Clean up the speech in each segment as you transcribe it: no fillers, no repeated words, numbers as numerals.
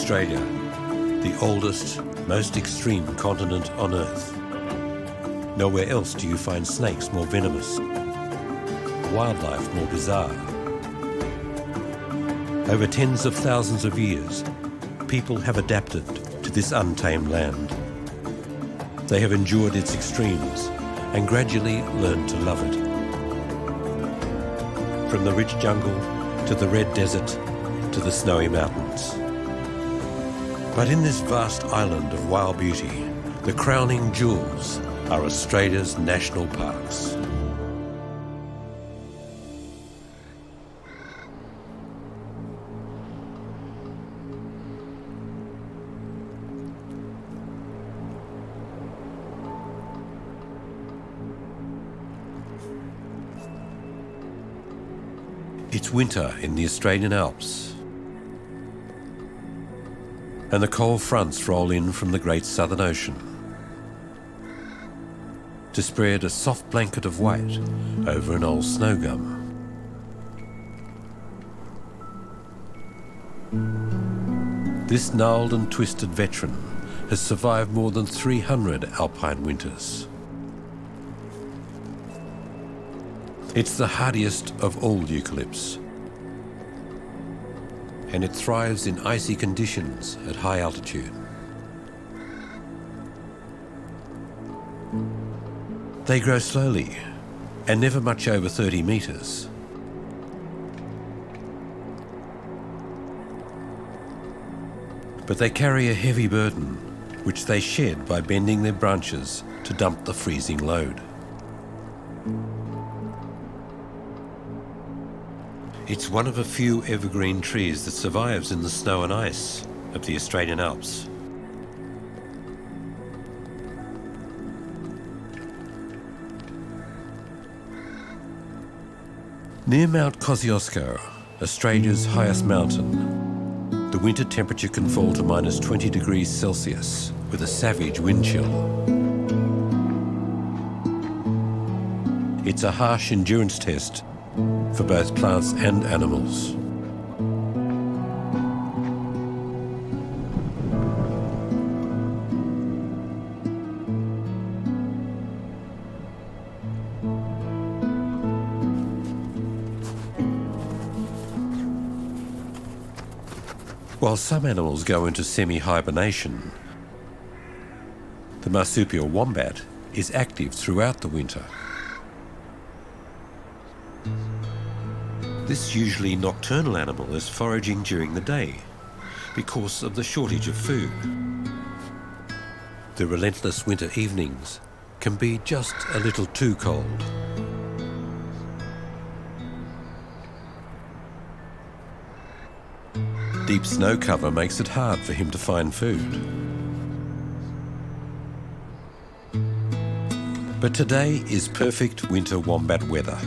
Australia, the oldest, most extreme continent on Earth. Nowhere else do you find snakes more venomous, wildlife more bizarre. Over tens of thousands of years, people have adapted to this untamed land. They have endured its extremes and gradually learned to love it. From the rich jungle to the red desert to the snowy mountains. But in this vast island of wild beauty, the crowning jewels are Australia's national parks. It's winter in the Australian Alps, and the cold fronts roll in from the Great Southern Ocean to spread a soft blanket of white over an old snow gum. This gnarled and twisted veteran has survived more than 300 alpine winters. It's the hardiest of all eucalypts, and it thrives in icy conditions at high altitude. They grow slowly and never much over 30 metres. But they carry a heavy burden, which they shed by bending their branches to dump the freezing load. It's one of a few evergreen trees that survives in the snow and ice of the Australian Alps. Near Mount Kosciuszko, Australia's highest mountain, the winter temperature can fall to minus 20 degrees Celsius with a savage wind chill. It's a harsh endurance test for both plants and animals. While some animals go into semi-hibernation, the marsupial wombat is active throughout the winter. This usually nocturnal animal is foraging during the day because of the shortage of food. The relentless winter evenings can be just a little too cold. Deep snow cover makes it hard for him to find food. But today is perfect winter wombat weather.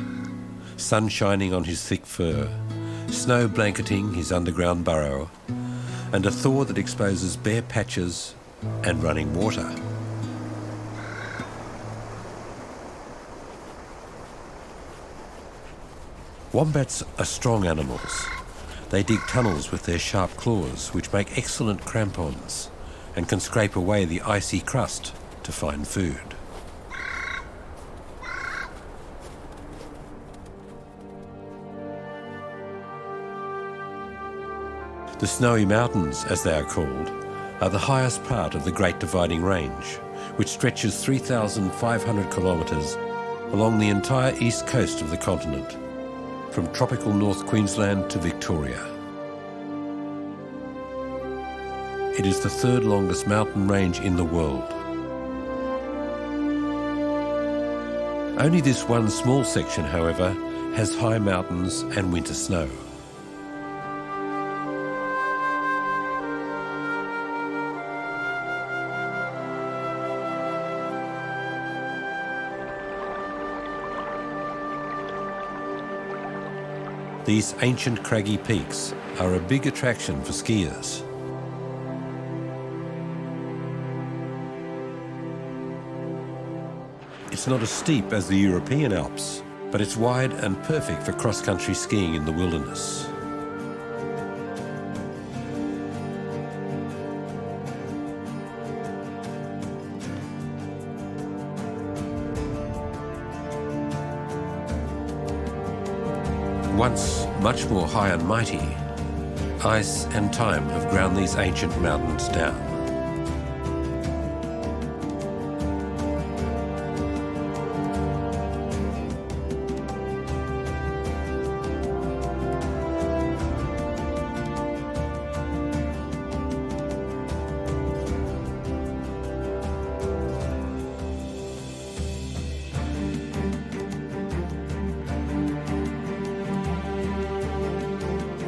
Sun shining on his thick fur, snow blanketing his underground burrow, and a thaw that exposes bare patches and running water. Wombats are strong animals. They dig tunnels with their sharp claws, which make excellent crampons, and can scrape away the icy crust to find food. The Snowy Mountains, as they are called, are the highest part of the Great Dividing Range, which stretches 3,500 kilometres along the entire east coast of the continent, from tropical North Queensland to Victoria. It is the third longest mountain range in the world. Only this one small section, however, has high mountains and winter snow. These ancient craggy peaks are a big attraction for skiers. It's not as steep as the European Alps, but it's wide and perfect for cross-country skiing in the wilderness. Once much more high and mighty, ice and time have ground these ancient mountains down.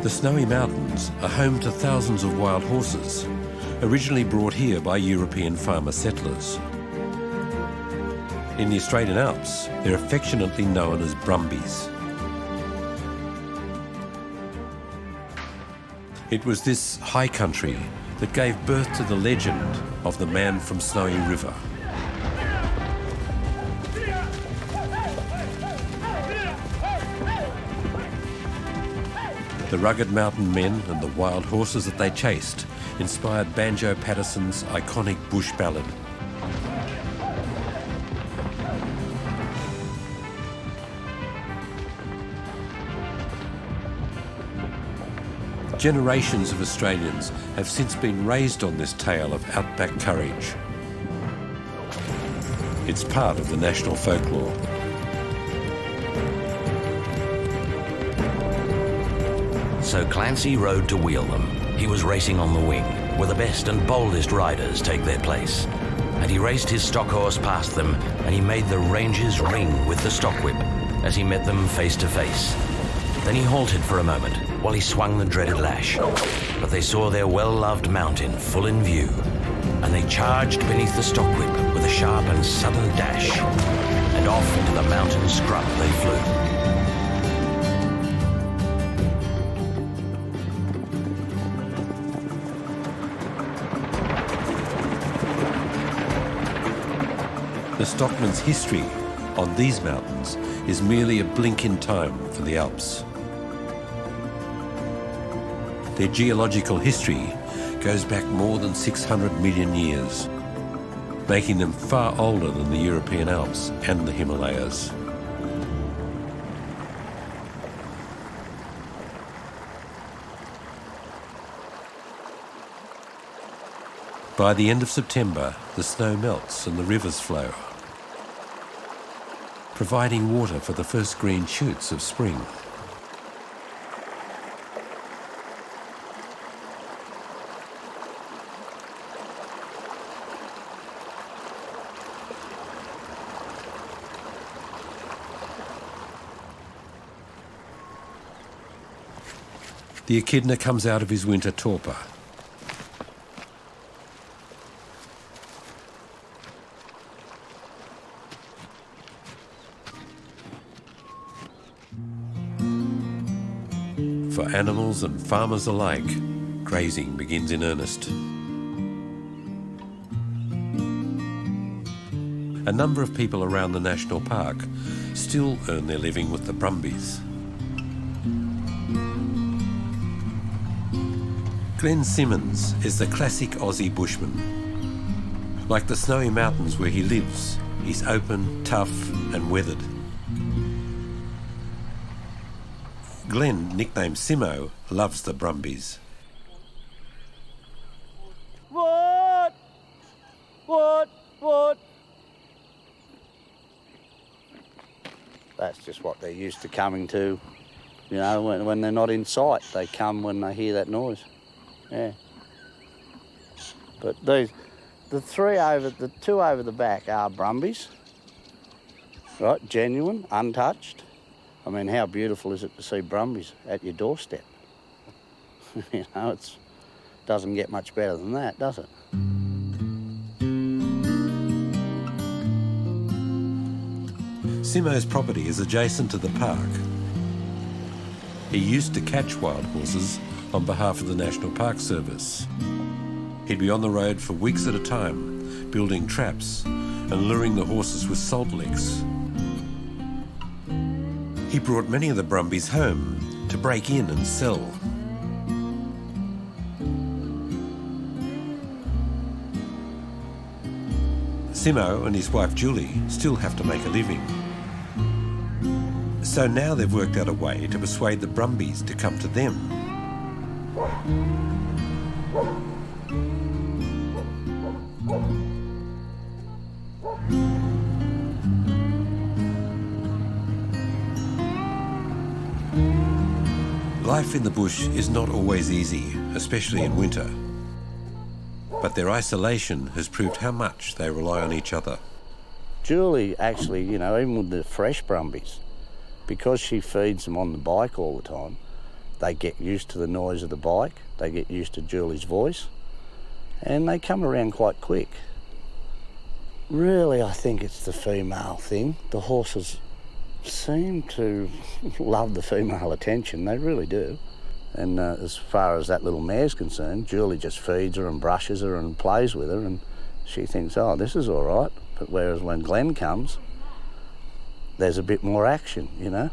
The Snowy Mountains are home to thousands of wild horses, originally brought here by European farmer settlers. In the Australian Alps, they're affectionately known as brumbies. It was this high country that gave birth to the legend of the man from Snowy River. The rugged mountain men and the wild horses that they chased inspired Banjo Paterson's iconic bush ballad. Generations of Australians have since been raised on this tale of outback courage. It's part of the national folklore. So Clancy rode to wheel them. He was racing on the wing, where the best and boldest riders take their place. And he raced his stock horse past them, and he made the ranges ring with the stock whip as he met them face to face. Then he halted for a moment while he swung the dreaded lash. But they saw their well-loved mountain full in view, and they charged beneath the stock whip with a sharp and sudden dash, and off into the mountain scrub they flew. The stockman's history on these mountains is merely a blink in time for the Alps. Their geological history goes back more than 600 million years, making them far older than the European Alps and the Himalayas. By the end of September, the snow melts and the rivers flow, providing water for the first green shoots of spring. The echidna comes out of his winter torpor. For animals and farmers alike, grazing begins in earnest. A number of people around the national park still earn their living with the brumbies. Glen Symonds is the classic Aussie bushman. Like the Snowy Mountains where he lives, he's open, tough and weathered. Glen, nicknamed Simo, loves the brumbies. What? That's just what they're used to coming to. You know, when they're not in sight, they come when they hear that noise. Yeah. But the two over the back are brumbies, right? Genuine, untouched. I mean, how beautiful is it to see brumbies at your doorstep? You know, it doesn't get much better than that, does it? Simo's property is adjacent to the park. He used to catch wild horses on behalf of the National Park Service. He'd be on the road for weeks at a time, building traps and luring the horses with salt licks. He brought many of the brumbies home to break in and sell. Simo and his wife Julie still have to make a living. So now they've worked out a way to persuade the brumbies to come to them. Life in the bush is not always easy, especially in winter. But their isolation has proved how much they rely on each other. Julie actually, you know, even with the fresh brumbies, because she feeds them on the bike all the time, they get used to the noise of the bike, they get used to Julie's voice, and they come around quite quick. Really, I think it's the female thing. The horses seem to love the female attention, they really do. And as far as that little mare's concerned, Julie just feeds her and brushes her and plays with her, and she thinks, oh, this is all right. But whereas when Glen comes, there's a bit more action, you know.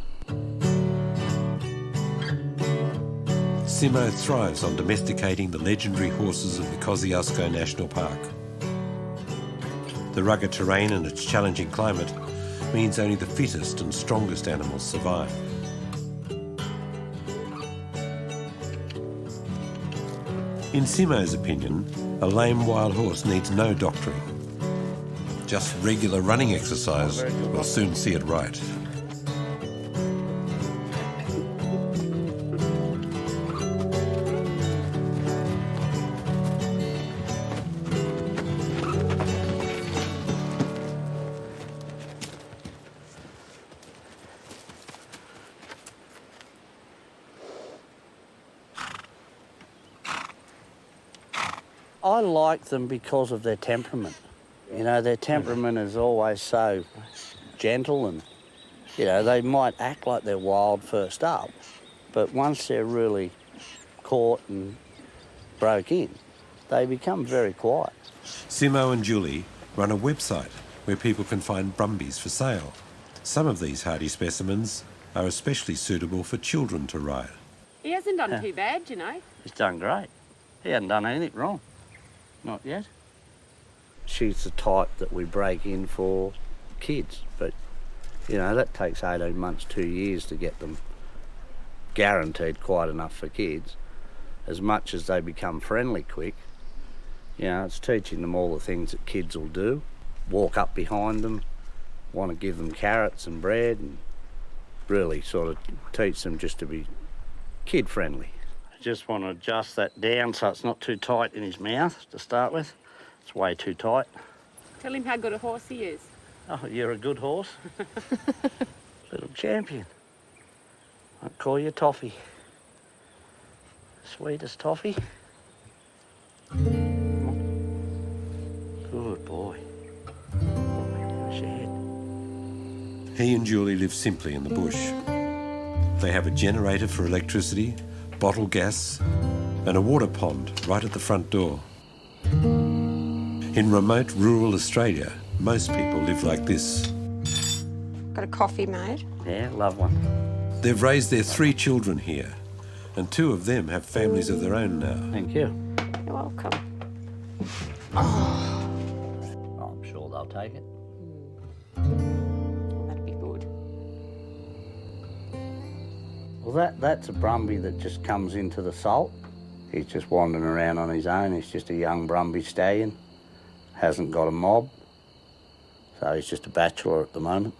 Simo thrives on domesticating the legendary horses of the Kosciuszko National Park. The rugged terrain and its challenging climate means only the fittest and strongest animals survive. In Simo's opinion, a lame wild horse needs no doctoring. Just regular running exercise will soon see it right. I like them because of their temperament. You know, their temperament is always so gentle, and, you know, they might act like they're wild first up, but once they're really caught and broke in, they become very quiet. Simo and Julie run a website where people can find brumbies for sale. Some of these hardy specimens are especially suitable for children to ride. He hasn't done too bad, you know. He's done great. He hasn't done anything wrong. Not yet. She's the type that we break in for kids, but, you know, that takes 18 months, 2 years to get them guaranteed quite enough for kids. As much as they become friendly quick, you know, it's teaching them all the things that kids will do. Walk up behind them, want to give them carrots and bread, and really sort of teach them just to be kid-friendly. I just want to adjust that down so it's not too tight in his mouth to start with. It's way too tight. Tell him how good a horse he is. Oh, you're a good horse. Little champion. I'll call you Toffee. Sweetest Toffee. Good boy. Shed. He and Julie live simply in the bush. They have a generator for electricity, bottled gas, and a water pond right at the front door. In remote rural Australia, most people live like this. Got a coffee made. Yeah, love one. They've raised their 3 children here, and 2 of them have families of their own now. Thank you. You're welcome. Oh, I'm sure they'll take it. That'd be good. Well, that's a Brumby that just comes into the salt. He's just wandering around on his own. He's just a young Brumby stallion. Hasn't got a mob, so he's just a bachelor at the moment.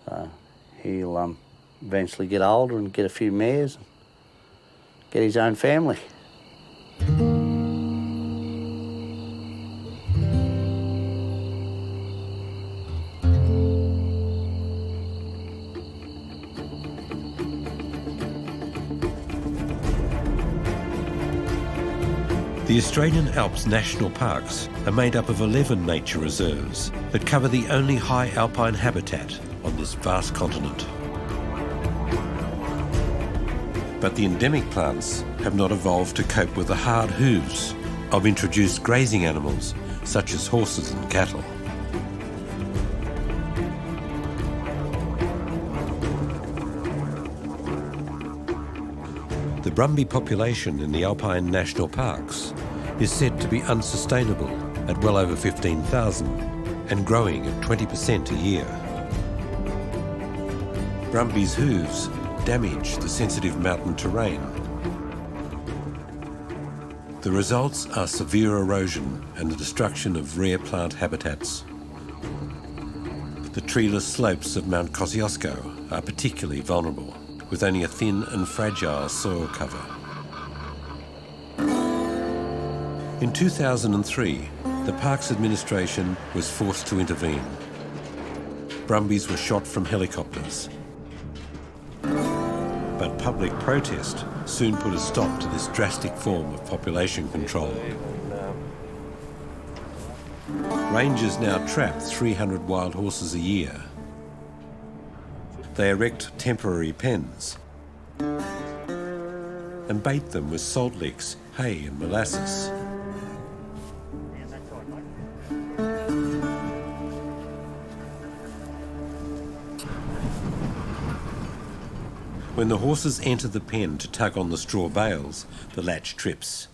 So he'll eventually get older and get a few mares and get his own family. The Australian Alps National Parks are made up of 11 nature reserves that cover the only high alpine habitat on this vast continent. But the endemic plants have not evolved to cope with the hard hooves of introduced grazing animals such as horses and cattle. The Brumby population in the Alpine National Parks is said to be unsustainable at well over 15,000 and growing at 20% a year. Brumby's hooves damage the sensitive mountain terrain. The results are severe erosion and the destruction of rare plant habitats. The treeless slopes of Mount Kosciuszko are particularly vulnerable, with only a thin and fragile soil cover. In 2003, the Parks Administration was forced to intervene. Brumbies were shot from helicopters. But public protest soon put a stop to this drastic form of population control. Rangers now trap 300 wild horses a year. They erect temporary pens and bait them with salt licks, hay and molasses. When the horses enter the pen to tug on the straw bales, the latch trips,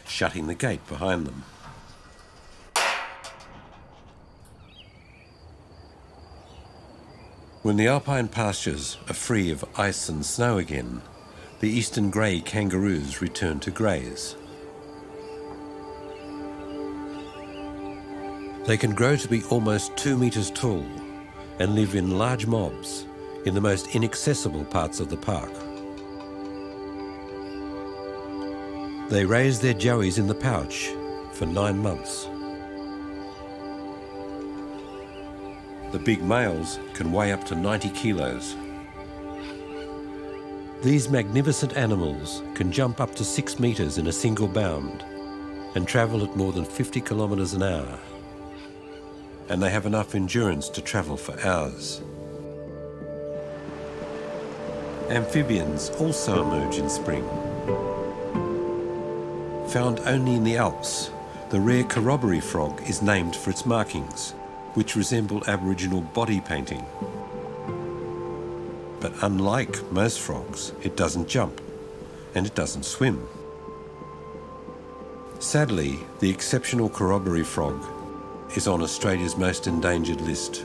shutting the gate behind them. When the alpine pastures are free of ice and snow again, the eastern grey kangaroos return to graze. They can grow to be almost 2 metres tall and live in large mobs in the most inaccessible parts of the park. They raise their joeys in the pouch for 9 months. The big males can weigh up to 90 kilos. These magnificent animals can jump up to 6 metres in a single bound and travel at more than 50 kilometres an hour. And they have enough endurance to travel for hours. Amphibians also emerge in spring. Found only in the Alps, the rare corroboree frog is named for its markings, which resemble Aboriginal body painting. But unlike most frogs, it doesn't jump, and it doesn't swim. Sadly, the exceptional corroboree frog is on Australia's most endangered list.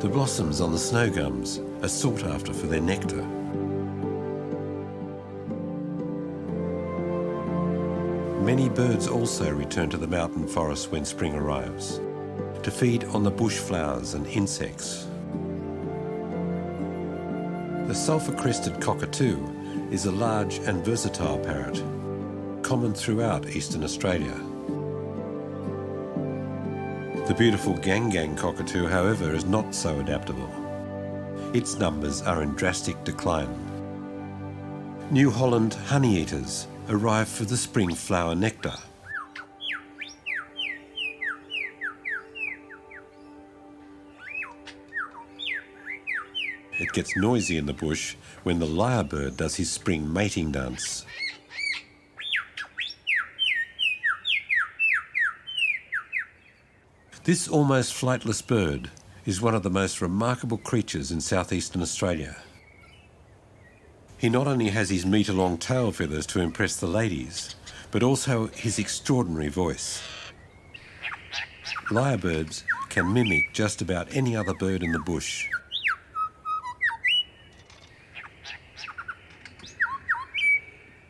The blossoms on the snow gums are sought after for their nectar. Many birds also return to the mountain forest when spring arrives, to feed on the bush flowers and insects. The sulphur-crested cockatoo is a large and versatile parrot, common throughout eastern Australia. The beautiful gang cockatoo, however, is not so adaptable. Its numbers are in drastic decline. New Holland honeyeaters arrive for the spring flower nectar. It gets noisy in the bush when the lyrebird does his spring mating dance. This almost flightless bird is one of the most remarkable creatures in southeastern Australia. He not only has his metre-long tail feathers to impress the ladies, but also his extraordinary voice. Lyrebirds can mimic just about any other bird in the bush.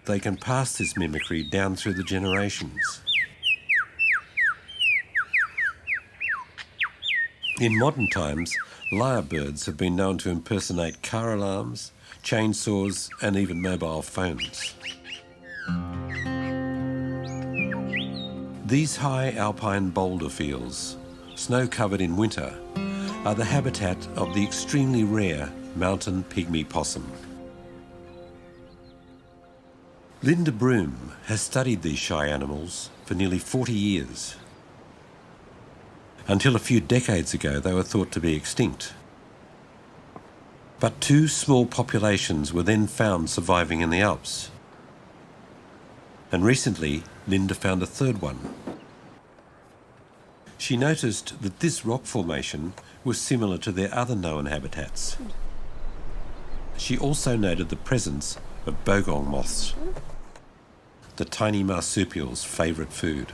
They can pass this mimicry down through the generations. In modern times, lyrebirds have been known to impersonate car alarms, chainsaws, and even mobile phones. These high alpine boulder fields, snow-covered in winter, are the habitat of the extremely rare mountain pygmy possum. Linda Broome has studied these shy animals for nearly 40 years. Until a few decades ago, they were thought to be extinct. But 2 small populations were then found surviving in the Alps. And recently, Linda found a 3rd one. She noticed that this rock formation was similar to their other known habitats. She also noted the presence of bogong moths. the tiny marsupial's favourite food.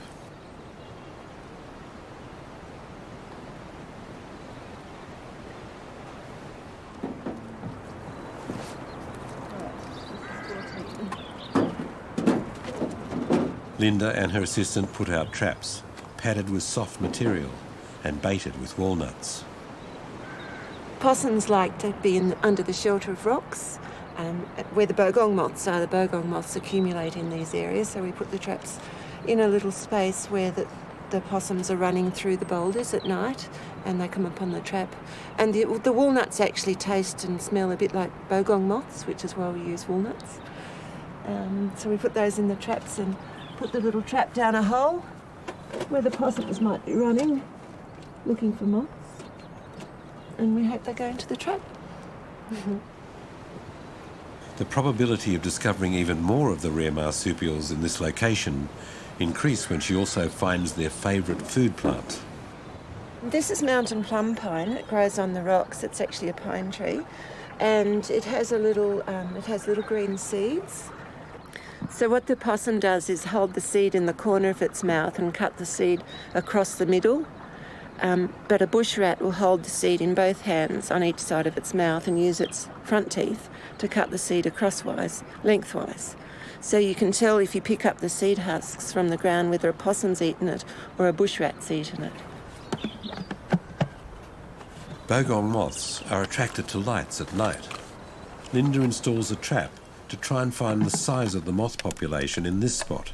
Linda and her assistant put out traps, padded with soft material and baited with walnuts. Possums like to be under the shelter of rocks, where the bogong moths are. The bogong moths accumulate in these areas, so we put the traps in a little space where the possums are running through the boulders at night, and they come upon the trap. And the walnuts actually taste and smell a bit like bogong moths, which is why we use walnuts. So we put those in the traps and put the little trap down a hole where the possums might be running, looking for moths. And we hope they go into the trap. The probability of discovering even more of the rare marsupials in this location increase when she also finds their favourite food plant. This is mountain plum pine. It grows on the rocks. It's actually a pine tree, and it has little green seeds. So what the possum does is hold the seed in the corner of its mouth and cut the seed across the middle. But a bush rat will hold the seed in both hands on each side of its mouth and use its front teeth to cut the seed lengthwise. So you can tell if you pick up the seed husks from the ground whether a possum's eaten it or a bush rat's eaten it. Bogong moths are attracted to lights at night. Linda installs a trap to try and find the size of the moth population in this spot.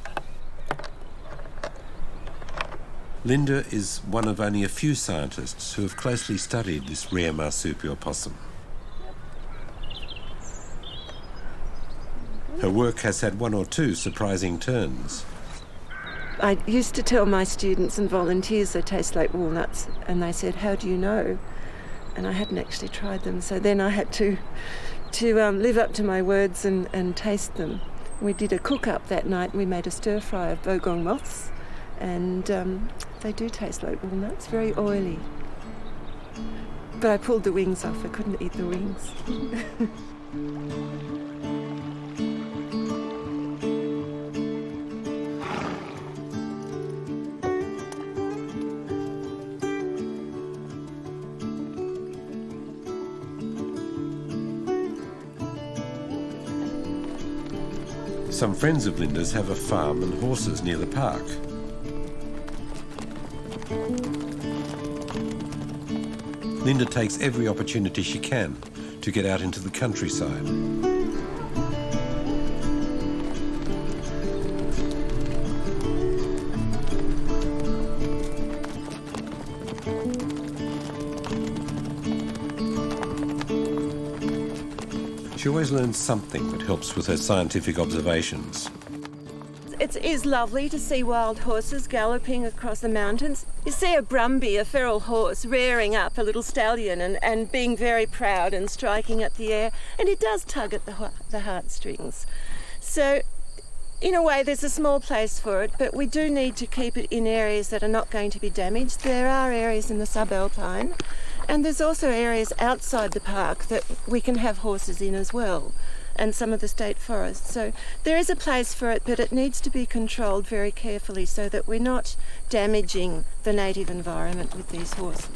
Linda is one of only a few scientists who have closely studied this rare marsupial possum. Her work has had one or two surprising turns. I used to tell my students and volunteers they taste like walnuts, and they said, "How do you know?" And I hadn't actually tried them, so then I had to live up to my words and taste them. We did a cook-up that night, and we made a stir-fry of bogong moths, and they do taste like walnuts, very oily. But I pulled the wings off. I couldn't eat the wings. Some friends of Linda's have a farm and horses near the park. Linda takes every opportunity she can to get out into the countryside. She always learns something that helps with her scientific observations. It is lovely to see wild horses galloping across the mountains. You see a brumby, a feral horse, rearing up a little stallion and being very proud and striking at the air, and it does tug at the heartstrings. So, in a way, there's a small place for it, but we do need to keep it in areas that are not going to be damaged. There are areas in the subalpine, and there's also areas outside the park that we can have horses in as well, and some of the state forests. So there is a place for it, but it needs to be controlled very carefully so that we're not damaging the native environment with these horses.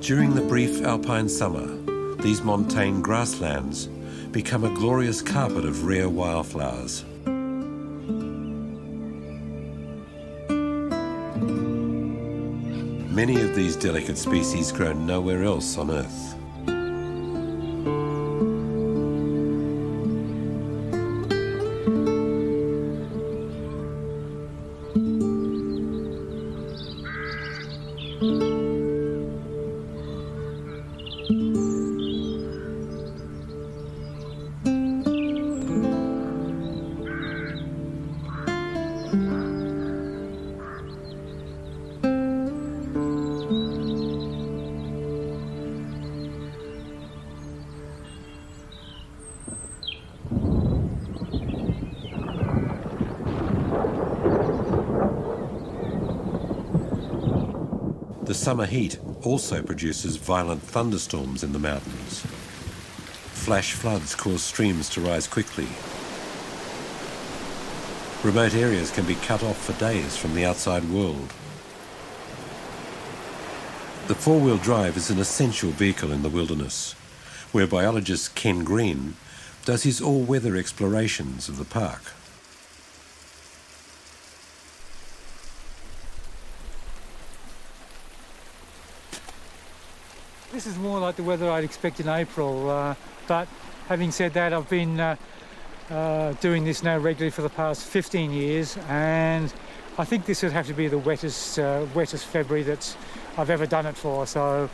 During the brief alpine summer, these montane grasslands become a glorious carpet of rare wildflowers. Many of these delicate species grow nowhere else on Earth. summer heat also produces violent thunderstorms in the mountains. Flash floods cause streams to rise quickly. Remote areas can be cut off for days from the outside world. The four-wheel drive is an essential vehicle in the wilderness, where biologist Ken Green does his all-weather explorations of the park. This is more like the weather I'd expect in April, but having said that, I've been doing this now regularly for the past 15 years, and I think this would have to be the wettest February that I've ever done it for. So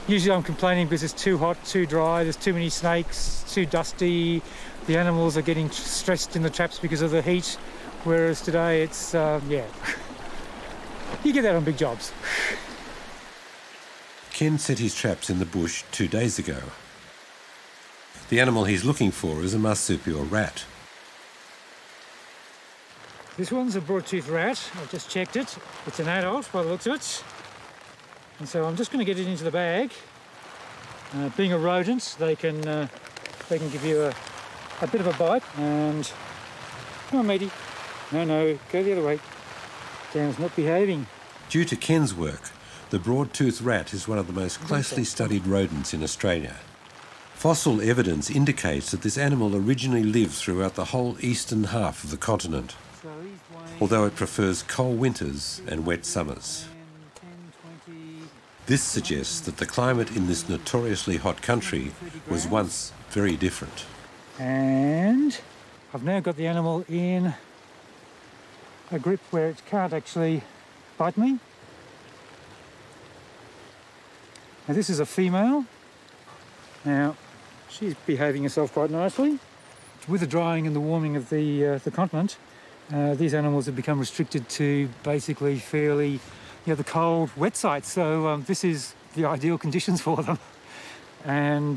usually I'm complaining because it's too hot, too dry, there's too many snakes, too dusty, the animals are getting stressed in the traps because of the heat, whereas today it's, yeah, you get that on big jobs. Ken set his traps in the bush 2 days ago. The animal he's looking for is a marsupial rat. This one's a broad-toothed rat. I've just checked it. It's an adult by the looks of it. And so I'm just going to get it into the bag. Being a rodent, they can give you a bit of a bite. And come on, matey. No, go the other way. Dan's not behaving. Due to Ken's work, the broad-toothed rat is one of the most closely studied rodents in Australia. Fossil evidence indicates that this animal originally lived throughout the whole eastern half of the continent, although it prefers cold winters and wet summers. This suggests that the climate in this notoriously hot country was once very different. And I've now got the animal in a grip where it can't actually bite me. Now this is a female. Now she's behaving herself quite nicely. With the drying and the warming of the continent, these animals have become restricted to basically fairly, the cold, wet sites. So this is the ideal conditions for them. And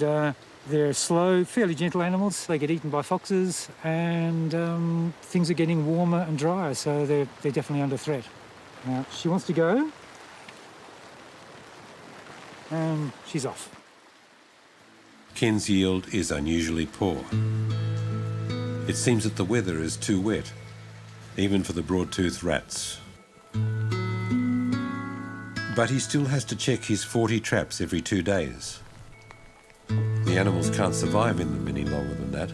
they're slow, fairly gentle animals. They get eaten by foxes, and things are getting warmer and drier, so they're definitely under threat. Now she wants to go, and she's off. Ken's yield is unusually poor. It seems that the weather is too wet, even for the broad-toothed rats. But he still has to check his 40 traps every 2 days. The animals can't survive in them any longer than that.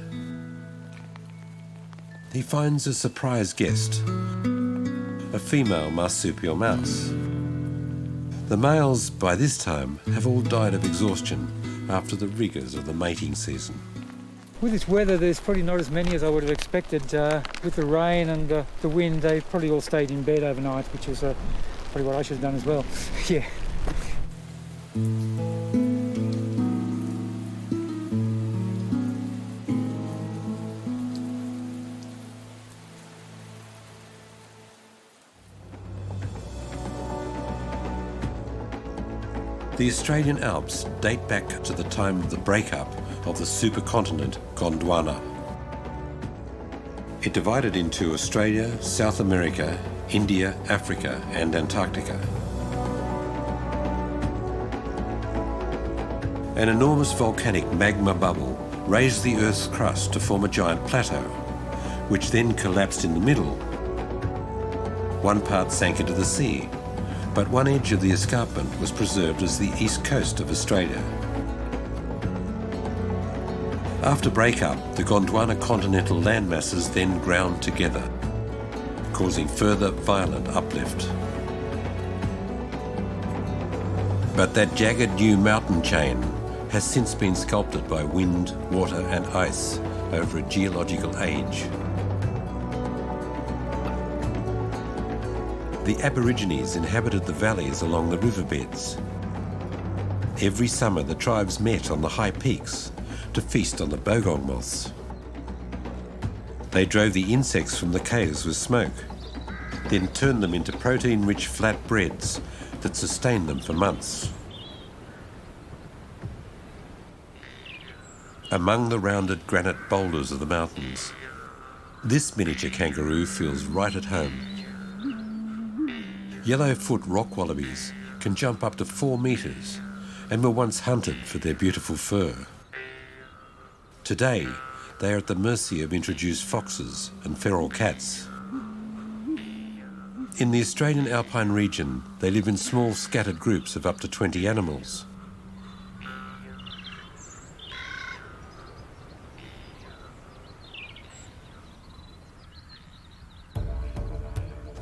He finds a surprise guest, a female marsupial mouse. The males, by this time, have all died of exhaustion after the rigours of the mating season. With this weather, there's probably not as many as I would have expected. With the rain and the wind, they probably all stayed in bed overnight, which is probably what I should have done as well. Yeah. The Australian Alps date back to the time of the breakup of the supercontinent Gondwana. It divided into Australia, South America, India, Africa, and Antarctica. An enormous volcanic magma bubble raised the Earth's crust to form a giant plateau, which then collapsed in the middle. One part sank into the sea, but one edge of the escarpment was preserved as the east coast of Australia. After breakup, the Gondwana continental landmasses then ground together, causing further violent uplift. But that jagged new mountain chain has since been sculpted by wind, water and ice over a geological age. The Aborigines inhabited the valleys along the riverbeds. Every summer the tribes met on the high peaks to feast on the bogong moths. They drove the insects from the caves with smoke, then turned them into protein-rich flat breads that sustained them for months. Among the rounded granite boulders of the mountains, this miniature kangaroo feels right at home. Yellowfoot rock wallabies can jump up to 4 metres and were once hunted for their beautiful fur. Today, they are at the mercy of introduced foxes and feral cats. In the Australian alpine region, they live in small scattered groups of up to 20 animals.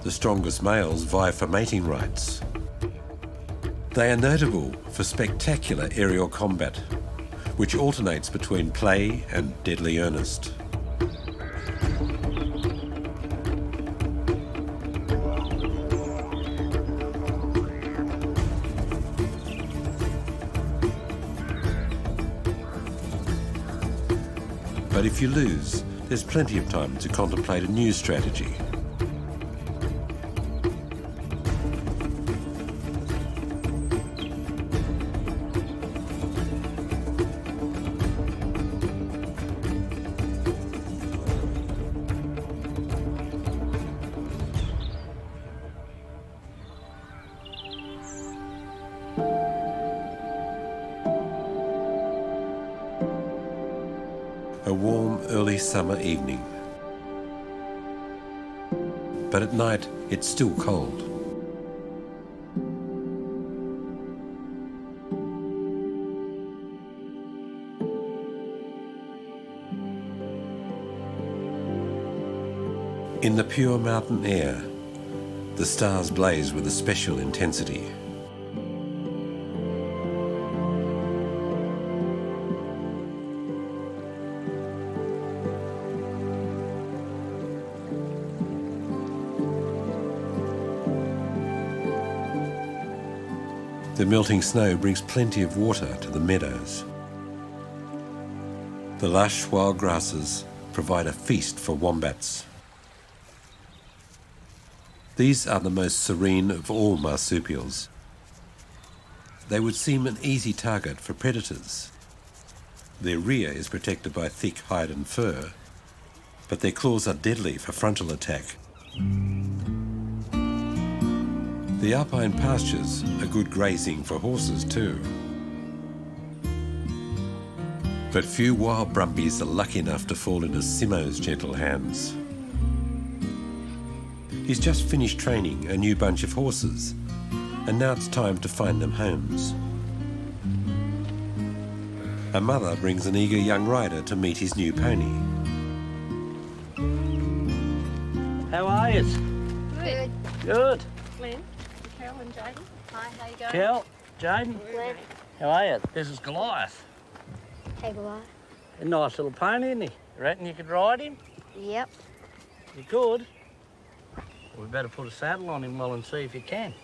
The strongest males vie for mating rights. They are notable for spectacular aerial combat, which alternates between play and deadly earnest. But if you lose, there's plenty of time to contemplate a new strategy. A warm, early summer evening. But at night, it's still cold. In the pure mountain air, the stars blaze with a special intensity. The melting snow brings plenty of water to the meadows. The lush wild grasses provide a feast for wombats. These are the most serene of all marsupials. They would seem an easy target for predators. Their rear is protected by thick hide and fur, but their claws are deadly for frontal attack. The alpine pastures are good grazing for horses too. But few wild brumbies are lucky enough to fall into Symonds' gentle hands. He's just finished training a new bunch of horses, and now it's time to find them homes. A mother brings an eager young rider to meet his new pony. How are you? Good. Good. Glen, Carol and Jayden. Hi, how you going? Kel, Jane, Glen. how are you? This is Goliath. Hey, Goliath. A nice little pony, isn't he? You reckon you could ride him? Yep. You could. We better put a saddle on him well and see if you can.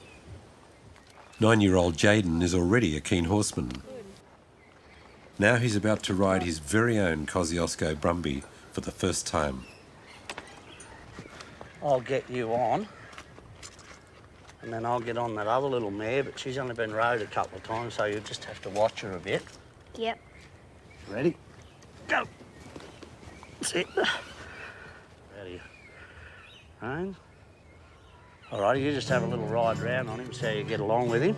9-year-old Jayden is already a keen horseman. Now he's about to ride his very own Kosciuszko Brumby for the first time. I'll get you on, and then I'll get on that other little mare, but she's only been rode a couple of times, so you'll just have to watch her a bit. Yep. Ready? Go. Sit. Ready. Reins. All right, you just have a little ride round on him, see how you get along with him,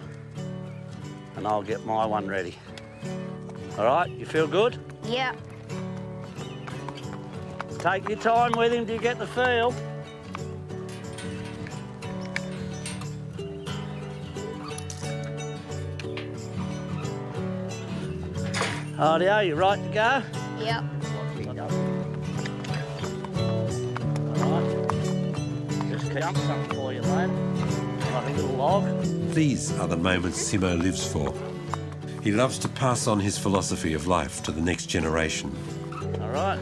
and I'll get my one ready. All right, you feel good? Yep. Take your time with him till you get the feel. Rightio, you right to go? Yep. All right. Just jump something for you, lad. Like a little log. These are the moments Simo lives for. He loves to pass on his philosophy of life to the next generation. All right.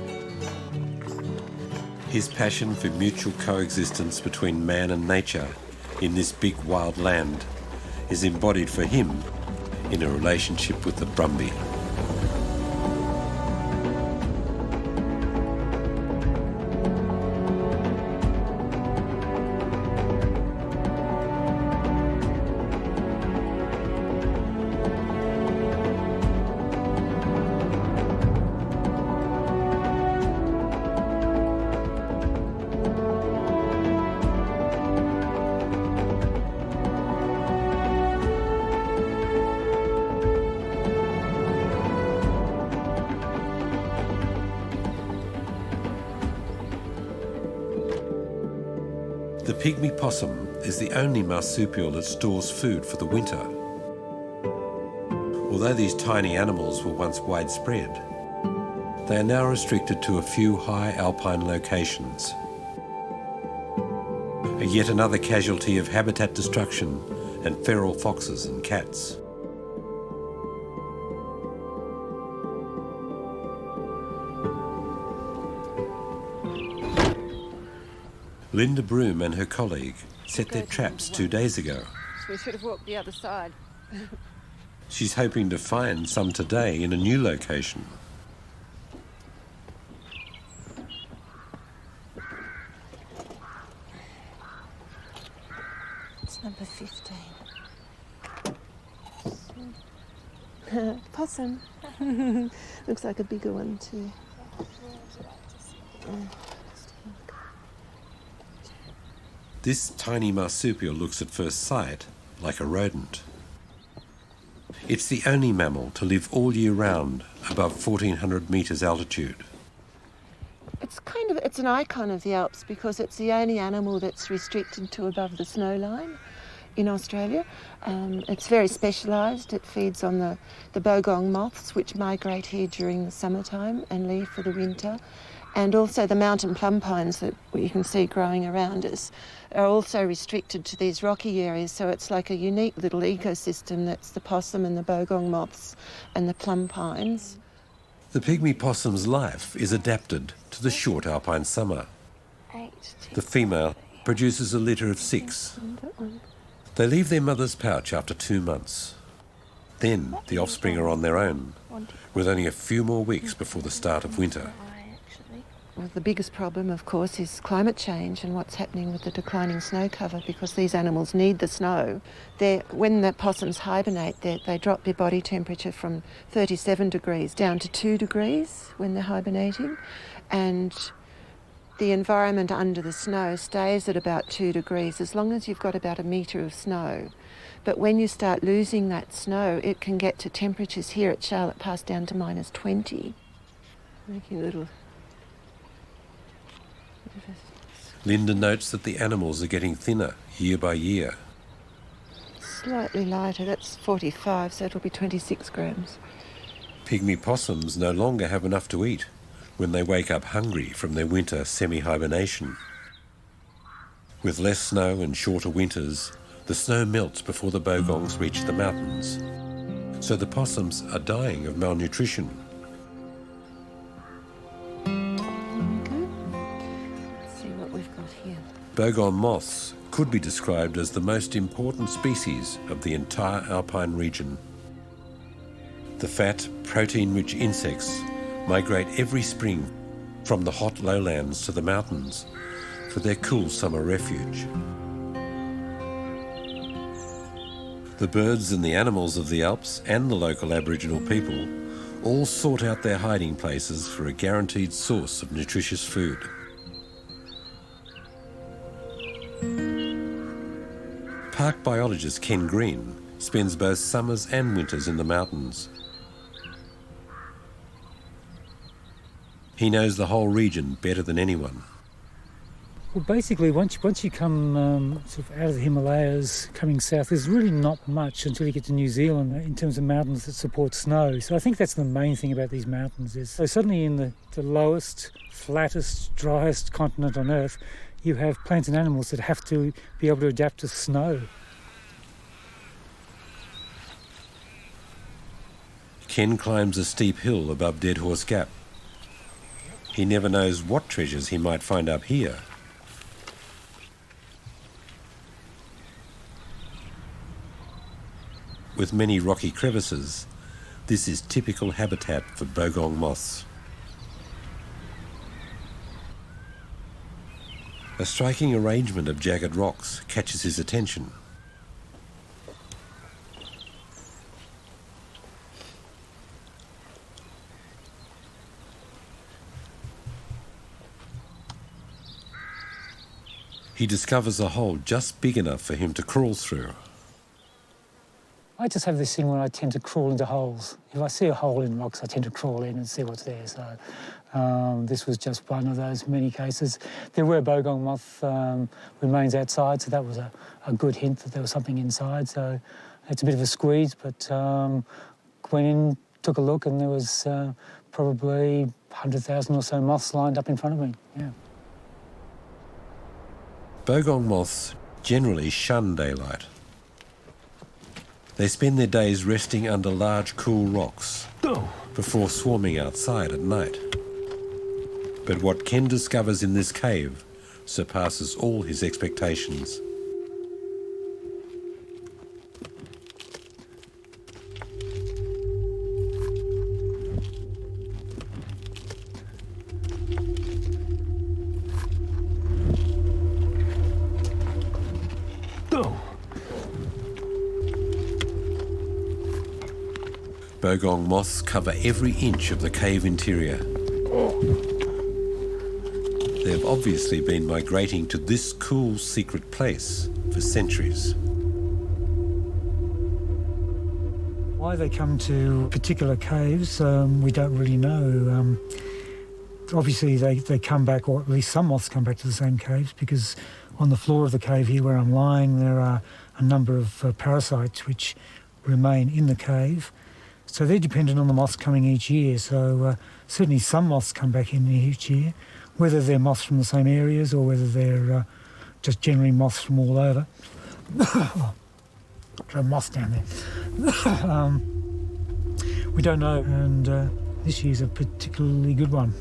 His passion for mutual coexistence between man and nature in this big wild land is embodied for him in a relationship with the Brumby. The pygmy possum is the only marsupial that stores food for the winter. Although these tiny animals were once widespread, they are now restricted to a few high alpine locations. Yet another casualty of habitat destruction and feral foxes and cats. Linda Broome and her colleague set their traps 2 days ago. So we should have walked the other side. She's hoping to find some today in a new location. It's number 15. Possum. Looks like a bigger one too. This tiny marsupial looks at first sight like a rodent. It's the only mammal to live all year round above 1,400 metres altitude. It's an icon of the Alps because it's the only animal that's restricted to above the snow line in Australia. It's very specialised. It feeds on the bogong moths, which migrate here during the summertime and leave for the winter. And also the mountain plum pines that you can see growing around us are also restricted to these rocky areas. So it's like a unique little ecosystem that's the possum and the bogong moths and the plum pines. The pygmy possum's life is adapted to the short alpine summer. The female produces a litter of 6. They leave their mother's pouch after 2 months. Then the offspring are on their own, with only a few more weeks before the start of winter. Well, the biggest problem, of course, is climate change and what's happening with the declining snow cover because these animals need the snow. When the possums hibernate, they drop their body temperature from 37 degrees down to 2 degrees when they're hibernating. And the environment under the snow stays at about 2 degrees as long as you've got about a metre of snow. But when you start losing that snow, it can get to temperatures here at Charlotte Pass down to -20, making little... Linda notes that the animals are getting thinner year by year. Slightly lighter, that's 45, so it'll be 26 grams. Pygmy possums no longer have enough to eat when they wake up hungry from their winter semi-hibernation. With less snow and shorter winters, the snow melts before the bogongs reach the mountains. So the possums are dying of malnutrition. Bogong moths could be described as the most important species of the entire alpine region. The fat, protein-rich insects migrate every spring from the hot lowlands to the mountains for their cool summer refuge. The birds and the animals of the Alps and the local Aboriginal people all sought out their hiding places for a guaranteed source of nutritious food. Park biologist Ken Green spends both summers and winters in the mountains. He knows the whole region better than anyone. Well, basically, once you come sort of out of the Himalayas, coming south, there's really not much until you get to New Zealand in terms of mountains that support snow. So I think that's the main thing about these mountains is, so suddenly in the lowest, flattest, driest continent on Earth, you have plants and animals that have to be able to adapt to snow. Ken climbs a steep hill above Dead Horse Gap. He never knows what treasures he might find up here. With many rocky crevices, this is typical habitat for bogong moths. A striking arrangement of jagged rocks catches his attention. He discovers a hole just big enough for him to crawl through. I just have this thing where I tend to crawl into holes. If I see a hole in rocks, I tend to crawl in and see what's there. So this was just one of those many cases. There were bogong moth remains outside, so that was a good hint that there was something inside. So it's a bit of a squeeze, but went in, took a look, and there was probably 100,000 or so moths lined up in front of me. Yeah. Bogong moths generally shun daylight. They spend their days resting under large, cool rocks before swarming outside at night. But what Ken discovers in this cave surpasses all his expectations. Bogong moths cover every inch of the cave interior. They have obviously been migrating to this cool secret place for centuries. Why they come to particular caves, we don't really know. Obviously they come back, or at least some moths come back to the same caves, because on the floor of the cave here where I'm lying, there are a number of parasites which remain in the cave. So they're dependent on the moths coming each year. So certainly some moths come back in each year, whether they're moths from the same areas or whether they're just generally moths from all over. Got a moth down there. We don't know, and this year's a particularly good one.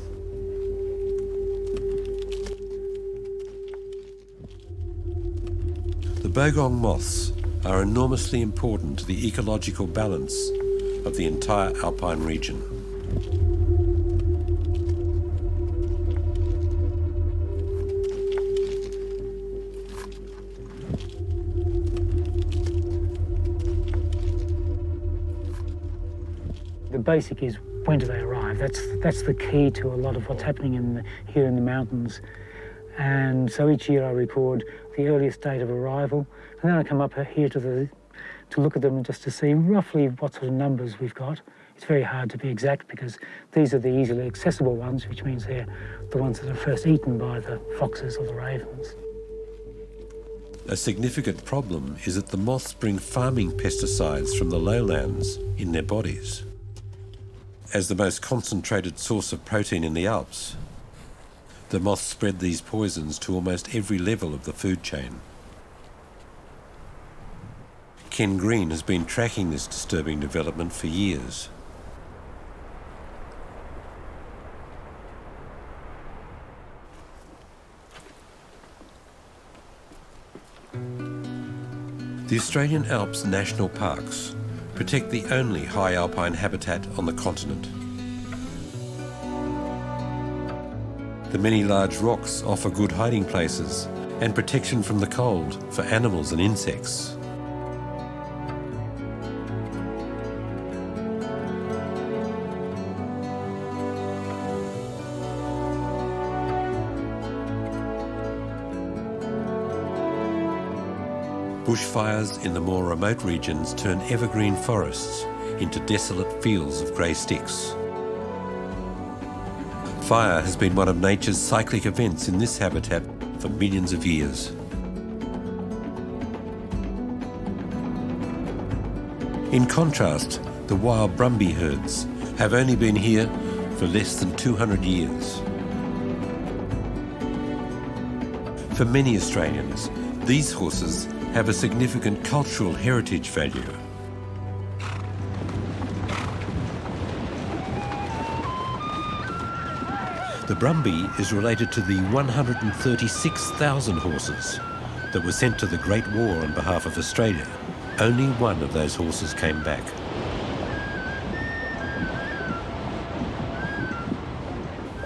The bogong moths are enormously important to the ecological balance of the entire alpine region. The basic is, when do they arrive? That's the key to a lot of what's happening here in the mountains. And so each year I record the earliest date of arrival, and then I come up here to look at them just to see roughly what sort of numbers we've got. It's very hard to be exact because these are the easily accessible ones, which means they're the ones that are first eaten by the foxes or the ravens. A significant problem is that the moths bring farming pesticides from the lowlands in their bodies. As the most concentrated source of protein in the Alps, the moths spread these poisons to almost every level of the food chain. Ken Green has been tracking this disturbing development for years. The Australian Alps National Parks protect the only high alpine habitat on the continent. The many large rocks offer good hiding places and protection from the cold for animals and insects. Bushfires in the more remote regions turn evergreen forests into desolate fields of grey sticks. Fire has been one of nature's cyclic events in this habitat for millions of years. In contrast, the wild brumby herds have only been here for less than 200 years. For many Australians, these horses have a significant cultural heritage value. The brumby is related to the 136,000 horses that were sent to the Great War on behalf of Australia. Only one of those horses came back.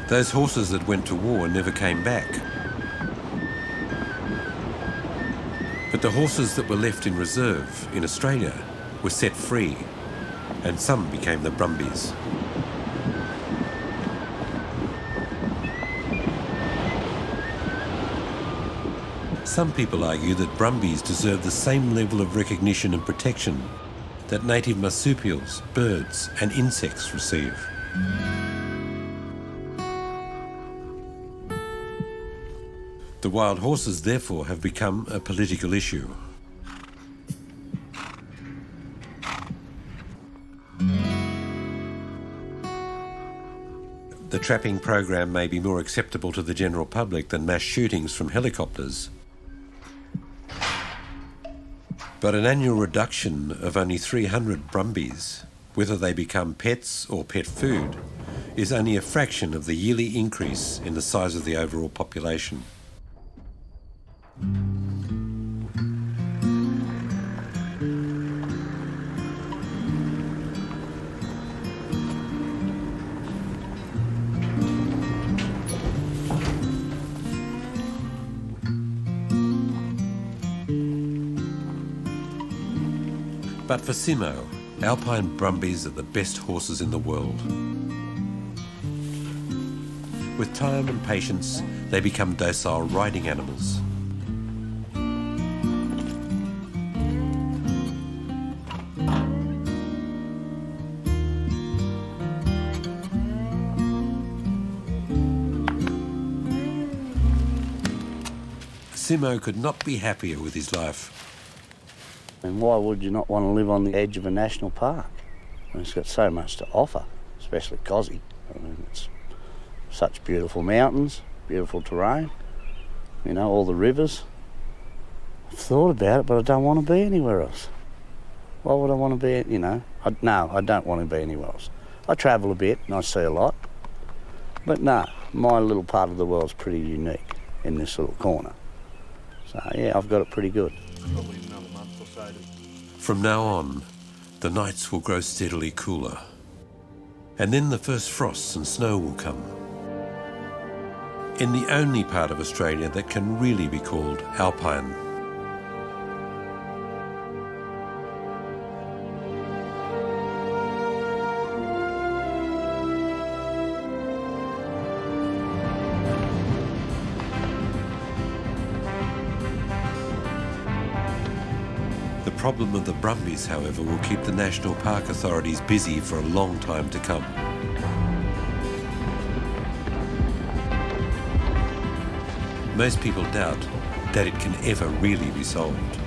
Those horses that went to war never came back. But the horses that were left in reserve in Australia were set free, and some became the brumbies. Some people argue that brumbies deserve the same level of recognition and protection that native marsupials, birds and insects receive. The wild horses, therefore, have become a political issue. The trapping program may be more acceptable to the general public than mass shootings from helicopters. But an annual reduction of only 300 brumbies, whether they become pets or pet food, is only a fraction of the yearly increase in the size of the overall population. But for Simo, alpine brumbies are the best horses in the world. With time and patience, they become docile riding animals. Simo could not be happier with his life. And why would you not want to live on the edge of a national park? I mean, it's got so much to offer, especially Kosciuszko. I mean, it's such beautiful mountains, beautiful terrain, you know, all the rivers. I've thought about it, but I don't want to be anywhere else. Why would I want to be, you know? No, I don't want to be anywhere else. I travel a bit and I see a lot. But no, my little part of the world's pretty unique in this little corner. So, yeah, I've got it pretty good. Probably another month or so. From now on, the nights will grow steadily cooler. And then the first frosts and snow will come. In the only part of Australia that can really be called alpine. The problem of the brumbies, however, will keep the national park authorities busy for a long time to come. Most people doubt that it can ever really be solved.